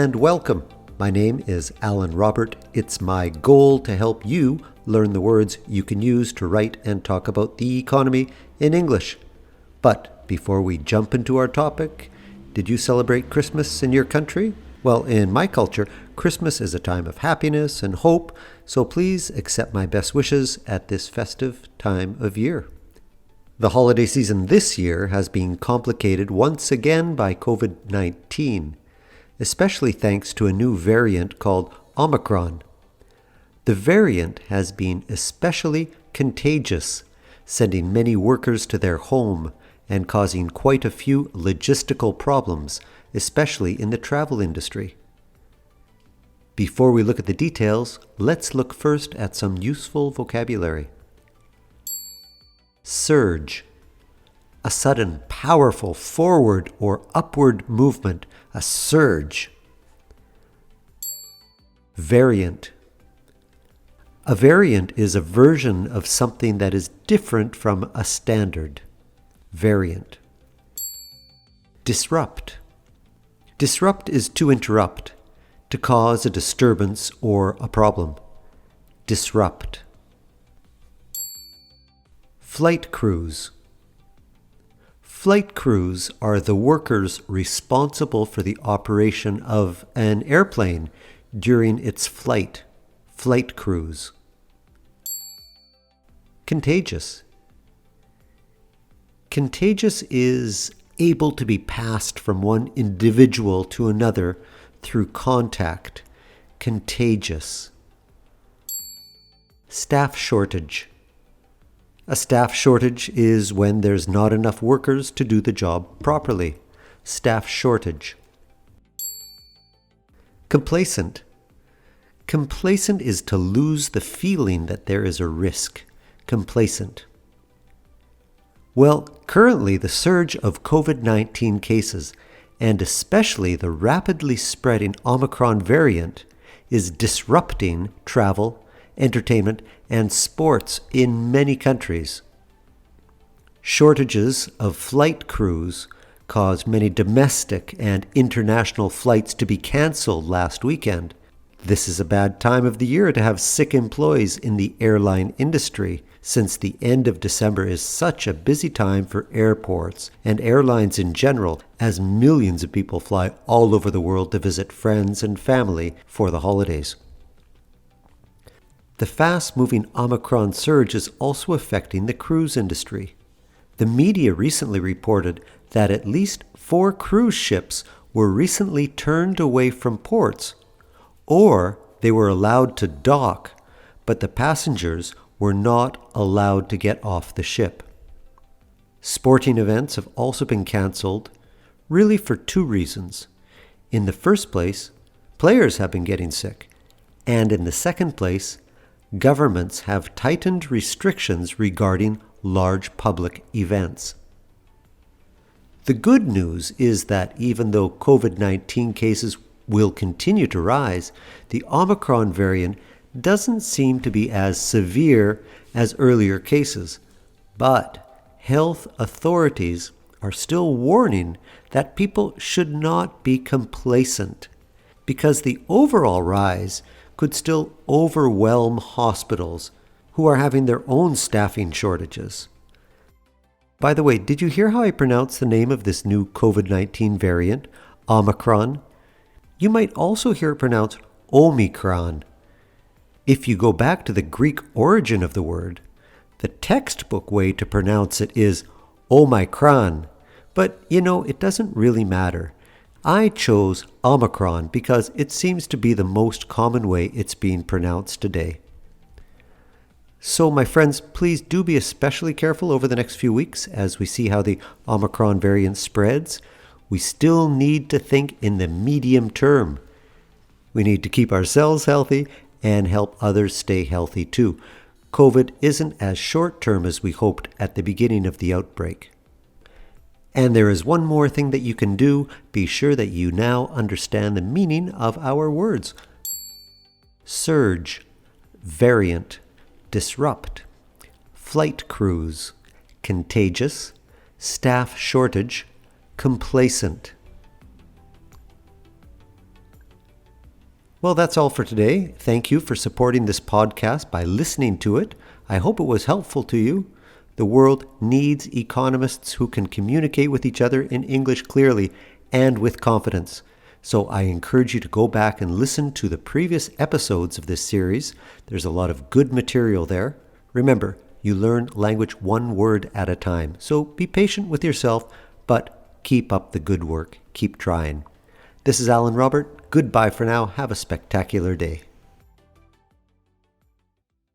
and welcome. My name is Alan Robert. It's my goal to help you learn the words you can use to write and talk about the economy in English. But before we jump into our topic, did you celebrate Christmas in your country? Well, in my culture, Christmas is a time of happiness and hope, so please accept my best wishes at this festive time of year. The holiday season this year has been complicated once again by COVID-19, especially thanks to a new variant called Omicron. The variant has been especially contagious, sending many workers to their home and causing quite a few logistical problems, especially in the travel industry. Before we look at the details, let's look first at some useful vocabulary. Surge. A sudden, powerful forward or upward movement, a surge. Variant. A variant is a version of something that is different from a standard. Variant. Disrupt. Disrupt is to interrupt, to cause a disturbance or a problem. Disrupt. Flight crews. Flight crews are the workers responsible for the operation of an airplane during its flight. Flight crews. Contagious. Contagious is able to be passed from one individual to another through contact. Contagious. Staff shortage. A staff shortage is when there's not enough workers to do the job properly. Staff shortage. Complacent. Complacent is to lose the feeling that there is a risk. Complacent. Well, currently the surge of COVID-19 cases, and especially the rapidly spreading Omicron variant, is disrupting travel, entertainment, and sports in many countries. Shortages of flight crews caused many domestic and international flights to be cancelled last weekend. This is a bad time of the year to have sick employees in the airline industry, since the end of December is such a busy time for airports and airlines in general, as millions of people fly all over the world to visit friends and family for the holidays. The fast-moving Omicron surge is also affecting the cruise industry. The media recently reported that at least 4 cruise ships were recently turned away from ports, or they were allowed to dock, but the passengers were not allowed to get off the ship. Sporting events have also been cancelled, really for 2 reasons. In the first place, players have been getting sick, and in the second place, governments have tightened restrictions regarding large public events. The good news is that even though COVID-19 cases will continue to rise, the Omicron variant doesn't seem to be as severe as earlier cases. But health authorities are still warning that people should not be complacent, because the overall rise could still overwhelm hospitals who are having their own staffing shortages. By the way, did you hear how I pronounced the name of this new COVID-19 variant, Omicron? You might also hear it pronounced Omicron. If you go back to the Greek origin of the word, the textbook way to pronounce it is Omicron. But, it doesn't really matter. I chose Omicron because it seems to be the most common way it's being pronounced today. So, my friends, please do be especially careful over the next few weeks as we see how the Omicron variant spreads. We still need to think in the medium term. We need to keep ourselves healthy and help others stay healthy too. COVID isn't as short-term as we hoped at the beginning of the outbreak. And there is one more thing that you can do. Be sure that you now understand the meaning of our words. Surge, variant, disrupt, flight crews, contagious, staff shortage, complacent. Well, that's all for today. Thank you for supporting this podcast by listening to it. I hope it was helpful to you. The world needs economists who can communicate with each other in English clearly and with confidence. So I encourage you to go back and listen to the previous episodes of this series. There's a lot of good material there. Remember, you learn language one word at a time. So be patient with yourself, but keep up the good work. Keep trying. This is Alan Robert. Goodbye for now. Have a spectacular day.